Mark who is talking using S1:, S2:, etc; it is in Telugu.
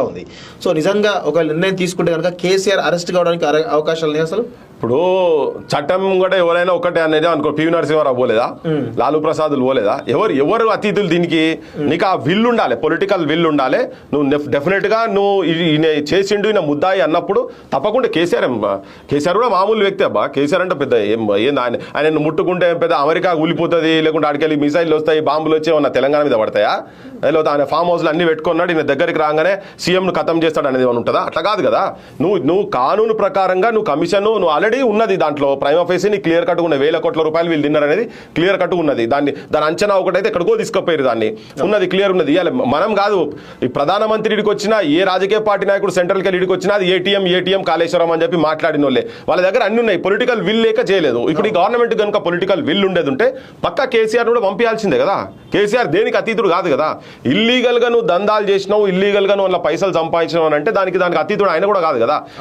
S1: ఉంది. సో నిజంగా ఒక నిర్ణయం తీసుకుంటే కనుక కేసీఆర్ అరెస్ట్ కావడానికి అవకాశాలు ఉన్నాయి అసలు.
S2: ఇప్పుడు చట్టం కూడా ఎవరైనా ఒకటే అనేది అనుకో, పివి నరసింహారావు పోలేదా, లాలూ ప్రసాద్లు పోలేదా, ఎవరు అతిథులు దీనికి? నీకు ఆ విల్ ఉండాలి, పొలిటికల్ విల్ ఉండాలి. నువ్వు డెఫినెట్ గా నువ్వు చేసిండు ఈయన ముద్దాయి అన్నప్పుడు తప్పకుండా కేసీఆర్ కూడా మామూలు వ్యక్తి అబ్బా. కేసీఆర్ అంటే పెద్ద ఏంది, ఆయన ముట్టుకుంటే పెద్ద అమెరికా కూలిపోతుంది, లేకుంటే అడికెళ్ళి మిసైల్ వస్తాయి, బాంబులు వచ్చి ఉన్న తెలంగాణ మీద పడతాయా? లేకపోతే ఆయన ఫామ్ హౌస్లో అన్ని పెట్టుకున్నాడు, ఈయన దగ్గరికి రాగానే సీఎంను ఖతం చేస్తాడు అనేది ఏమైనా ఉంటుందా? అట్లా కాదు కదా. నువ్వు కానూను ప్రకారంగా నువ్వు కమిషన్ నువ్వు ఆల్రెడీ ఉన్నది, దాంట్లో ప్రైమ్ ఆఫీస్ నీ క్లియర్ కట్ ఉన్నది, 1000 కోట్ల రూపాయలు వీళ్ళు తిన్నారు అనేది క్లియర్ కట్ ఉన్నది. దాని అంచనా ఒకటైతే ఎక్కడికో తీసుకుపోయారు, దాన్ని ఉన్నది క్లియర్ ఉన్నది. ఇవాళ మనం కాదు, ఈ ప్రధానమంత్రి ఇడికి వచ్చినా, ఏ రాజకీయ పార్టీ నాయకుడు సెంట్రల్కి వెళ్ళి ఇడికి వచ్చినా అది ఏటీఎం కాళేశ్వరం అని చెప్పి మాట్లాడిన వాళ్ళ దగ్గర అన్ని ఉన్నాయి. పొలిటికల్ విల్ లేక చేయలేదు. ఇప్పుడు ఈ గవర్నమెంట్ కనుక పొలిటికల్ విల్ ఉండేది ఉంటే పక్కా కేసీఆర్ కూడా పంపించాల్సిందే కదా. కేసీఆర్ దేనికి అతీతుడు కాదు కదా. ఇల్లీగల్ గా నువ్వు దందాలు చేసినావు, ఇల్లీగల్ గా నువ్వు పైసలు సంపాదించినావు అంటే దానికి అతీతుడు ఆయన కూడా కాదు కదా.